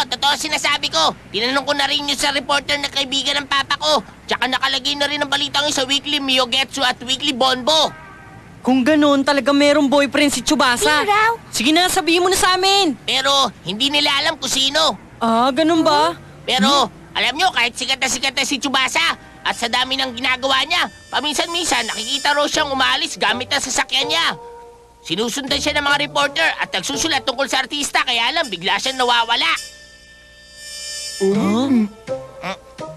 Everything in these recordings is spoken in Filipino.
totoo sinasabi ko. Tinanong ko na rin yun sa reporter na kaibigan ng papa ko. Tsaka nakalagay na rin ang balitang yun sa Weekly Miyogetsu at Weekly Bonbo. Kung ganun, talaga merong boyfriend si Tsubasa. Sino raw? Sige na, sabihin mo na sa amin. Pero hindi nila alam kung sino. Ah, ganun ba? Pero alam nyo, kahit sikat na si Tsubasa at sa dami ng ginagawa niya, paminsan-minsan nakikita raw siyang umalis gamit ang sasakyan niya. Sinusundan siya ng mga reporter at nagsusulat tungkol sa artista, kaya lang bigla siyang nawawala.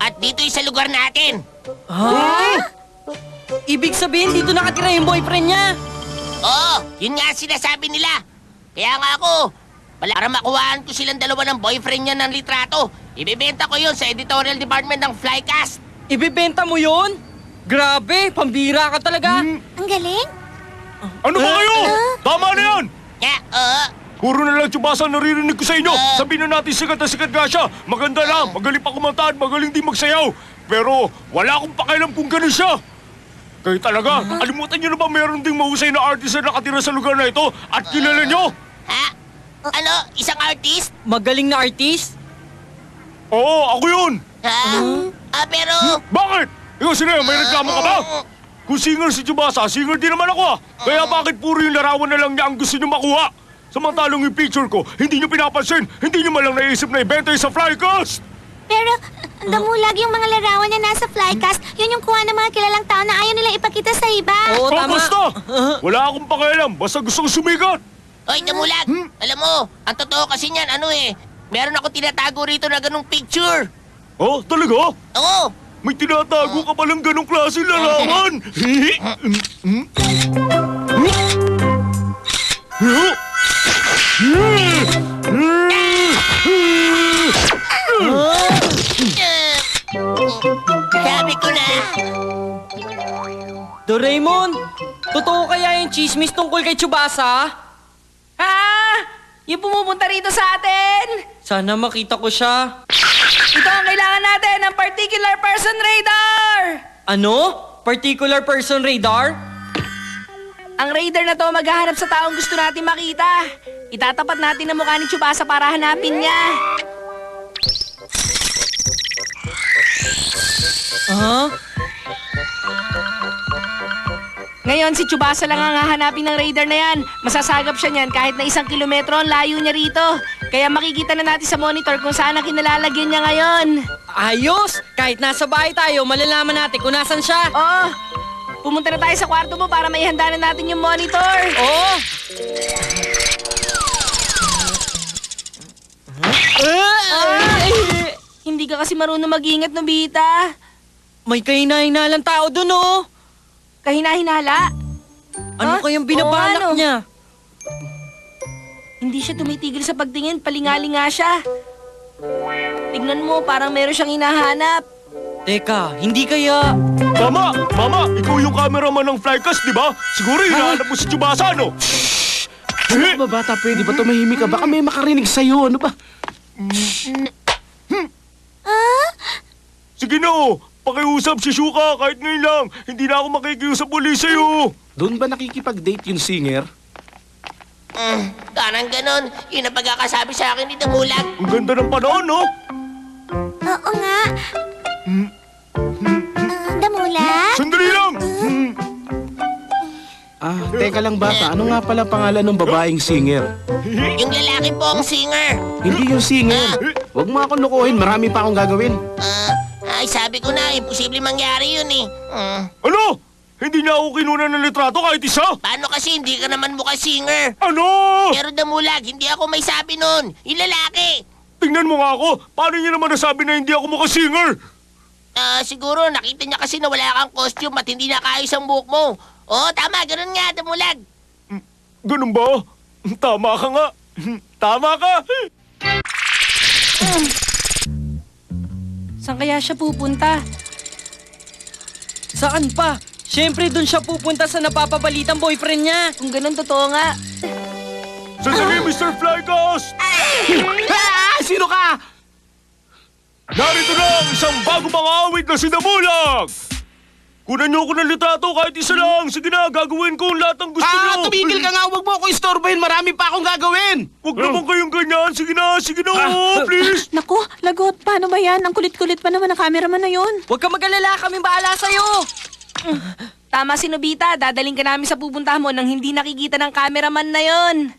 At dito sa lugar natin. Ha? Ibig sabihin, dito nakatira yung boyfriend niya. Oo, yun nga sinasabi nila. Kaya nga ako, para makuhaan ko silang dalawa ng boyfriend niya ng litrato, ibibenta ko yun sa editorial department ng Flycast. Ibibenta mo yun? Grabe, pambira ka talaga. Ang galing. Ano ba kayo? Tama na yan! Puro na lang Tsubasa ang naririnig ko sa inyo. Sabihin na natin sikat nga siya. Maganda lang, magaling pa kumanta at magaling din magsayaw. Pero wala akong pakialam kung ganun siya. Kayo talaga, alimutan niyo na ba meron ding mahusay na artist na nakatira sa lugar na ito at kilala niyo? Ha? Ano? Isang artist? Magaling na artist? Oo, ako yun. Ha? Pero... Bakit? Ikaw sila, may reklamo ka ba? Kung singer si Tsubasa, singer din naman ako ah. Kaya bakit puro yung larawan na lang niya ang gusto niyo makuha? Samantalong yung picture ko, hindi niyo pinapansin, hindi niyo malang naisip na ibenta sa Flycast. Pero, damulag yung mga larawan niya nasa Flycast. Yun yung kuha ng mga kilalang tao na ayaw nilang ipakita sa iba. Oo, tama. Basta! Wala akong pakialam, basta gusto kong sumikat. Oy, Damulag! Alam mo, ang totoo kasi niyan, meron ako tinatago rito na ganung picture. Oh, talaga? Oo! May tinatago ka palang ganong klase larawan. Sabi ko na. Doraemon, totoo kaya yung chismis tungkol kay Tsubasa? Yung pumupunta rito sa atin! Sana makita ko siya. Ito ang kailangan natin, ang particular person radar! Ano? Particular person radar? Ang radar na to maghahanap sa taong gusto natin makita. Itatapat natin ang mukha ni Tsubasa para hanapin niya. Ah? Ngayon, si Tsubasa lang ang hahanapin ng radar na yan. Masasagap siya niyan kahit na 1 kilometro ang layo niya rito. Kaya makikita na natin sa monitor kung saan ang kinalalagyan niya ngayon. Ayos! Kahit nasa bahay tayo, malalaman natin kung nasan siya. Oo, pumunta na tayo sa kwarto mo para maihanda na natin yung monitor. Oo! Hindi ka kasi marunong mag-ingat, Nobita. May kahina-hinalang tao dun, oh! Kahina-hinala. Ano kayang binabalak Oo, ano? niya? Hindi siya tumitigil sa pagtingin, palingali nga siya. Tignan mo, parang meron siyang hinahanap. Teka, hindi kaya... Mama! Mama! Ikaw yung cameraman ng Flycast, di ba? Siguro hinahanap mo si Tsubasa, no? Ano ba, bata? Pwede ba tumahimik ka? Baka may makarinig sa'yo. Ano ba? Sige na, oh. Pakiusap si Shuka kahit ngayon lang. Hindi na ako makikiusap uli sa'yo. Doon ba nakikipag-date yung singer? Parang ganon. Yun ang pagkakasabi sa akin ni Damulag. Ang ganda ng panahon, no? Oo nga. Damulag? Sandali lang! Teka lang bata. Ano nga pala pangalan ng babaeng singer? Yung lalaki po ang singer. Hindi yung singer. Huwag mo akong lukuhin. Marami pa akong gagawin. Ay, sabi ko na, imposible mangyari yun eh. Ano? Hindi niya ako kinuna ng litrato kahit isa? Paano kasi hindi ka naman mukha singer? Ano? Pero Damulag, hindi ako may sabi nun. Yung lalaki. Tingnan mo nga ako. Paano niya naman nasabi na hindi ako mukha singer? Siguro nakita niya kasi na wala kang costume at hindi nakaayos ang buhok mo. Oo, tama, ganun nga, Damulag. Ganun ba? Tama ka nga. Tama ka. Saan kaya siya pupunta? Saan pa? Siyempre, dun siya pupunta sa napapabalitang boyfriend niya. Kung ganun, totoo nga. Sasagay, Mr. Flycast! Sino ka? Narito na ang isang bago mga awit na sinamulag! Kunan niyo ako ng litrato kahit isa lang. Sige na, gagawin ko ang lahat ng gusto niyo. Tumigil ka nga, huwag mo ako istorbahin. Marami pa akong gagawin. Huwag naman kayong ganyan. Sige na, please. Naku, lagot, paano ba yan? Ang kulit-kulit pa naman ng cameraman na yun. Huwag ka mag-alala, kaming bahala sa'yo. Tama si Nobita, dadaling ka namin sa pupuntahan mo nang hindi nakikita ng cameraman na yon.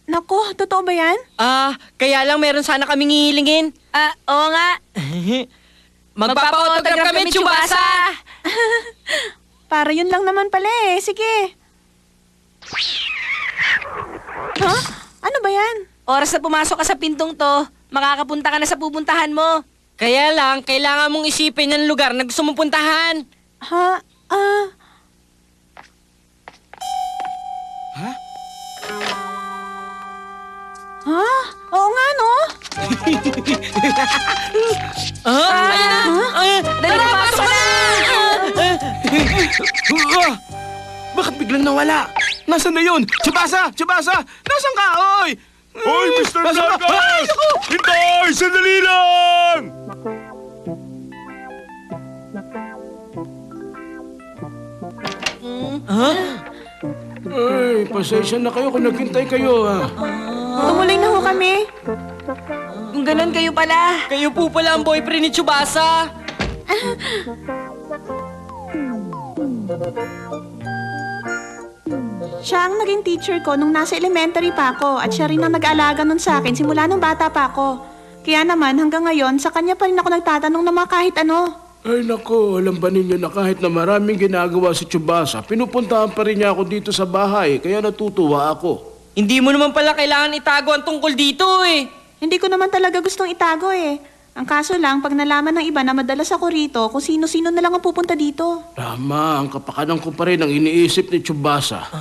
Naku, totoo ba yan? Kaya lang meron sana kaming hihilingin. Oo nga. Magpapa-autograph kami, Tsubasa! Para yun lang naman pala eh. Sige. Ha? Ano ba yan? Oras na pumasok ka sa pintong to, makakapunta ka na sa pupuntahan mo. Kaya lang, kailangan mong isipin ng lugar na gusto mong puntahan. Ha? Ha? Oo nga, no? Dali, pasok na! Bakit biglang nawala? Nasaan na yun? Tsubasa! Tsubasa! Nasaan ka? Oy! Hoy, Mr. Nasaan ka? Blanca! Ay, naku! Hintay! Sandali lang! Ay, pasensya na kayo kung naghintay kayo, ha? Tumuloy na ho kami. Kung ganun kayo pala. Kayo po pala ang boyfriend ni Tsubasa. Siya ang naging teacher ko nung nasa elementary pa ako at siya rin ang nag-aalaga nun sa akin simula nung bata pa ako. Kaya naman hanggang ngayon, sa kanya pa rin ako nagtatanong ng mga kahit ano. Ay, nako, alam ba ninyo na kahit na maraming ginagawa si Tsubasa, pinupuntahan pa rin niya ako dito sa bahay, kaya natutuwa ako. Hindi mo naman pala kailangan itago ang tungkol dito eh. Hindi ko naman talaga gustong itago eh. Ang kaso lang, pag nalaman ng iba na madalas ako rito, kung sino-sino na lang ang pupunta dito. Tama, ang kapakanan ko pa rin ang iniisip ni Tsubasa.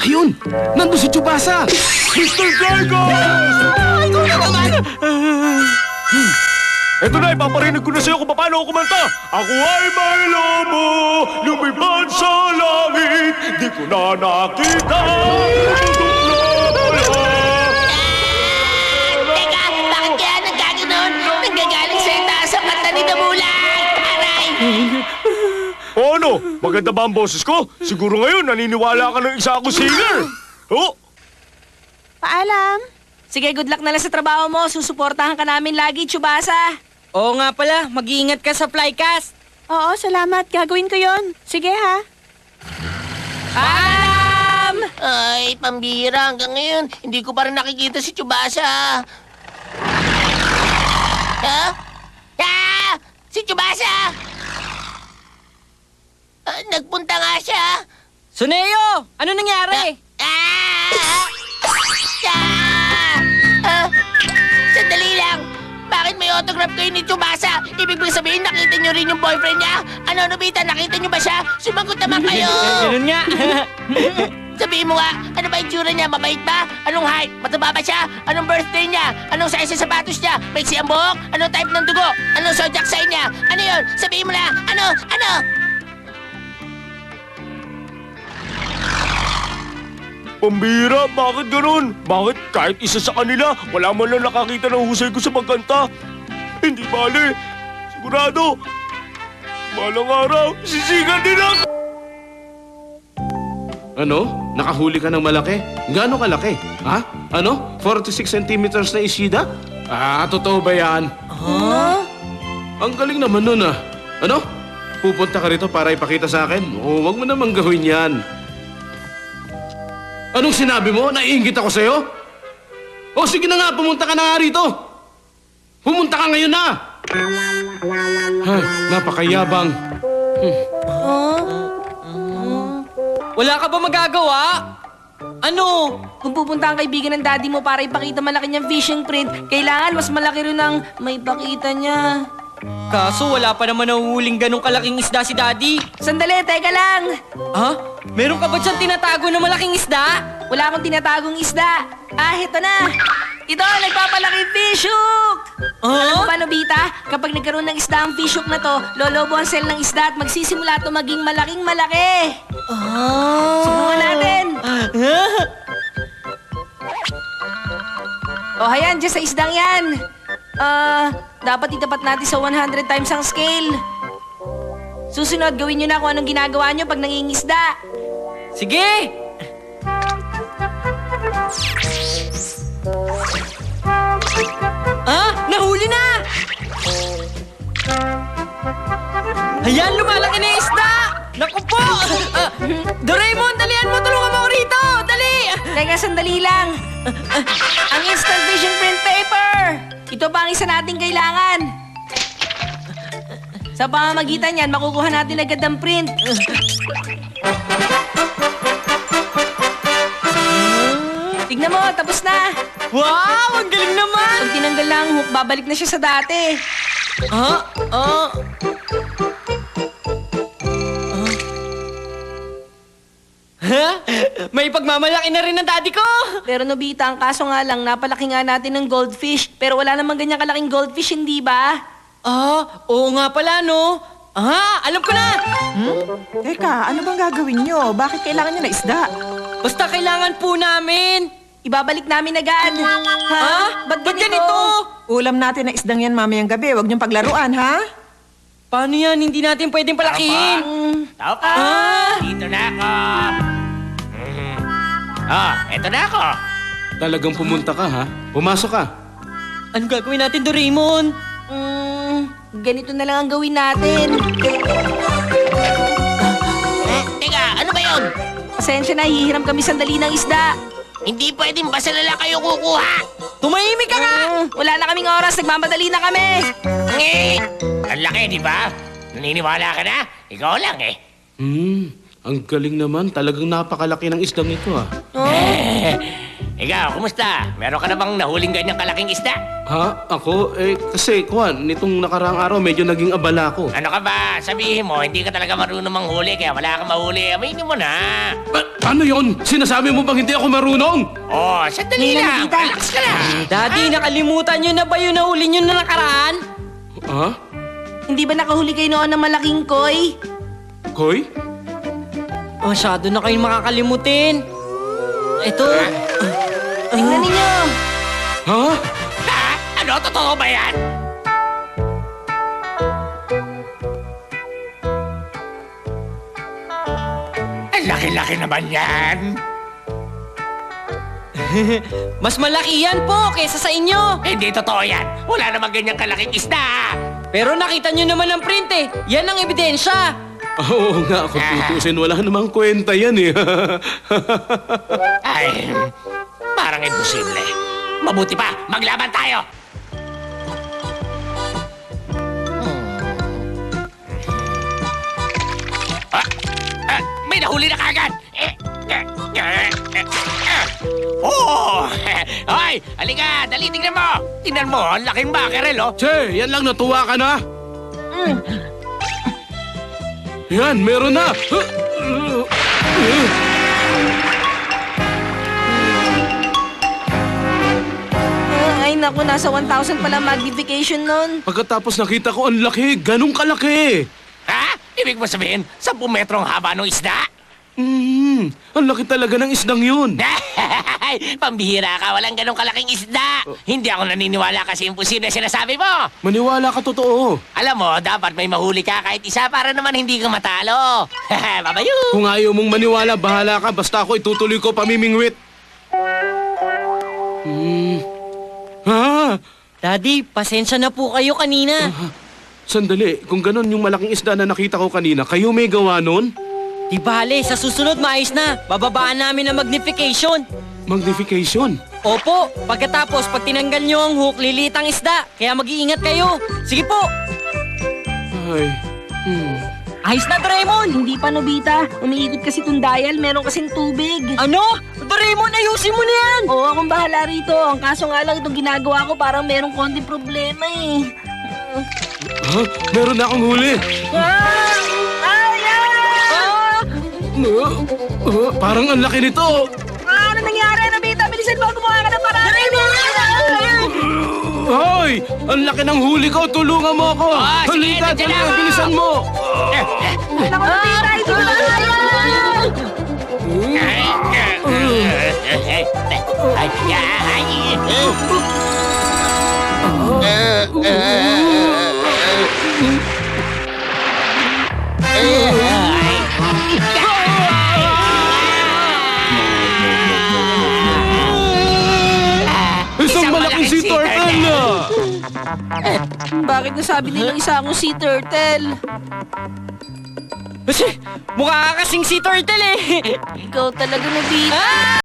Ayun! Nandun si Tsubasa! Mr. Dragos! Eto na, ipaparinig ko na sa'yo kung paano ako kumanta. Ako ay may lobo, lumipad sa langit, di ko na nakita. Teka, bakit kaya nagkaganon? Nanggagaling sa itaas ang mata ni Damulay! Aray! O ano, maganda ba ang boses ko? Siguro ngayon naniniwala ka ng isa akong singer. Oh, Paalam. Sige, good luck na lang sa trabaho mo. Susuportahan ka namin lagi, Tsubasa. Oo nga pala, mag-iingat ka sa flycast. Oo, salamat. Gagawin ko yon. Sige ha. Ay, pambira. Hanggang ngayon, hindi ko pa rin nakikita si Tsubasa. Ha? Ah! Si Tsubasa! Nagpunta nga siya. Suneo, ano nangyari? Sandali lang. Bakit may autograph kayo ni Tsubasa? Ibig bang sabihin nakita niyo rin yung boyfriend niya? Ano, Nobita, nakita niyo ba siya? Sumagot naman kayo. Ganun nga. Sabihin mo nga, ano ba yung tsura niya? Mabait ba? Anong height? Mataba ba siya? Anong birthday niya? Anong size ng sapatos niya? Maiksi ang buhok? Anong type ng dugo? Anong zodiac sign niya? Ano yun? Sabihin mo na. Ano? pambira, bakit ganun? Bakit kahit isa sa kanila, wala man lang nakakita ng husay ko sa pagkanta? Hindi bale. Sigurado. Balang araw, sisigan din ako. Ano? Nakahuli ka ng malaki? Gaano kalaki? Ha? Ano? 46 centimeters na isida? Totoo ba yan? Ang galing naman nun ah. Ano? Pupunta ka rito para ipakita sa akin? Oo, wag mo namang gawin yan. Anong sinabi mo? Naiingit ako sa'yo? O sige na nga, pumunta ka na nga rito. Pumunta ka ngayon na. Ay, napakayabang. Wala ka ba magagawa? Ano? Kung pupunta ang kaibigan ng daddy mo para ipakita malaki niyang fishing print, kailangan mas malaki rin ang may pakita niya. Kaso wala pa naman nahuhuling ganong kalaking isda si Daddy. Sandali, teka lang. Ha? Meron ka ba dyan tinatago na malaking isda? Wala akong tinatagong isda. Ito na. Ito, nagpapalaki fish hook! Alam mo ba, Nobita? Kapag nagkaroon ng isda ang fish hook na to, lolobo ang cell ng isda at magsisimula ito maging malaking malaki. Subukan natin. O, hayan, dyan sa isdang yan. Dapat itapat natin sa 100 times ang scale. Susunod, gawin nyo na kung anong ginagawa nyo pag nangingisda. Sige! Nahuli na! Ayan, lumalaki na yung isda! Naku po! Doraemon, dalihan mo! Tulungan mo ako rito! Dali! Teka, sandali lang. Ang instant vision print paper! Ito pa ang isa nating kailangan. Sa pamamagitan yan, makukuha natin agad ang print. Tignan mo, tapos na. Wow! Ang galing naman! Pag tinanggal lang ang hook, babalik na siya sa dati. May pagmamalaki na rin ng daddy ko! Pero Nobita, ang kaso nga lang, napalaki nga natin ng goldfish. Pero wala namang ganyang kalaking goldfish, hindi ba? Oo nga pala, no? Alam ko na! Teka, ano bang gagawin nyo? Bakit kailangan nyo na isda? Basta kailangan po namin! Ibabalik namin agad. Ba't ganito? Ulam natin na isdang yan mamayang gabi. Huwag nyong paglaruan, ha? Paano yan? Hindi natin pwedeng palakihin. Tao pa! Dito na ako! Eto na ako! Talagang pumunta ka, ha? Pumasok ka. Anong gagawin natin, Doraemon? Ganito na lang ang gawin natin. Teka, ano ba yun? Pasensya na, hihiram kami sandali ng isda. Hindi pwedeng basta na lang kayo kukuha! Tumahimik ka nga! Wala na kaming oras, nagmamadali na kami. Ang laki, di ba? Naniniwala ka na? Ikaw lang eh. Ang galing naman. Talagang napakalaki ng isdang ito, ah. Ikaw, kumusta? Meron ka na bang nahuling ganyang kalaking isda? Ha? Ako? Kasi, Kwan, nitong nakaraang araw, medyo naging abala ko. Ano ka ba? Sabihin mo, hindi ka talaga marunong manghuli kaya wala kang mahuli. Aminin mo na. Ano yon? Sinasabi mo bang hindi ako marunong? Oh, sandali lang. Relax ka lang. Daddy, nakalimutan nyo na ba yung nahuli nyo na nakaraan? Ha? Hindi ba nakahuli kayo noon ng malaking koi? Koy? Masyado na kayong makakalimutin. Ito. Tingnan ninyo. Ha? Ha? Ano? Totoo ba yan? Ang laki-laki naman yan. Mas malaki yan po kaysa sa inyo. Hindi totoo yan. Wala namang ganyang kalaking isda. Pero nakita nyo naman ang print eh. Yan ang ebidensya. Oo nga, kung tutusin, wala namang kwenta yan eh. Ay, parang imposible. Mabuti pa, maglaban tayo. May nahuli na kagad. Oh! Hoy, halika, dali, tignan mo. Tignan mo, ang laking mackerel, oh. Che, yan lang, natuwa ka na? Yan, meron na! Ay naku, nasa 1,000 pala magnification nun. Pagkatapos nakita ko, ang laki, ganun kalaki! Ha? Ibig mo sabihin, 10 metrong haba ng isda? Ang laki talaga ng isdang yun. Pambihira ka, walang ganong kalaking isda. Hindi ako naniniwala kasi imposible sinasabi mo. Maniwala ka, totoo. Alam mo, dapat may mahuli ka kahit isa para naman hindi ka matalo. Babayu! Kung ayaw mong maniwala, bahala ka. Basta ako itutuloy ko pamimingwit. Ha? Daddy, pasensya na po kayo kanina. Sandali, kung ganun yung malaking isda na nakita ko kanina, kayo may gawa nun? Di bale, sa susunod maayos na. Bababaan namin ang magnification. Magnification? Opo, pagkatapos pag tinanggal nyo ang hook, lilit ang isda. Kaya mag-iingat kayo. Sige po. Ay, Ayos na, Doraemon. Hindi pa, Nobita. Umiikot kasi itong dial, meron kasing tubig. Ano? Doraemon, ayusin mo na yan. Oo, akong bahala rito. Ang kaso nga lang, itong ginagawa ko parang merong konting problema eh. ha? Meron na akong huli. Parang ang laki nito. Ano nangyari, Nobita? Bilisan mo, gumawa ka ng paraan. Hoy! Ang laki ng huli ko! Tulungan mo ako! Ah, sige, Halika, nandiyan dali, ako. bilisan mo! Naku, Nobita, hindi ko na kaya. Ay, Isang malaking sea turtle na! Bakit nasabi nilang isa akong sea turtle? Kasi, mukha ka kasing sea turtle eh. Ikaw talaga, Nobita.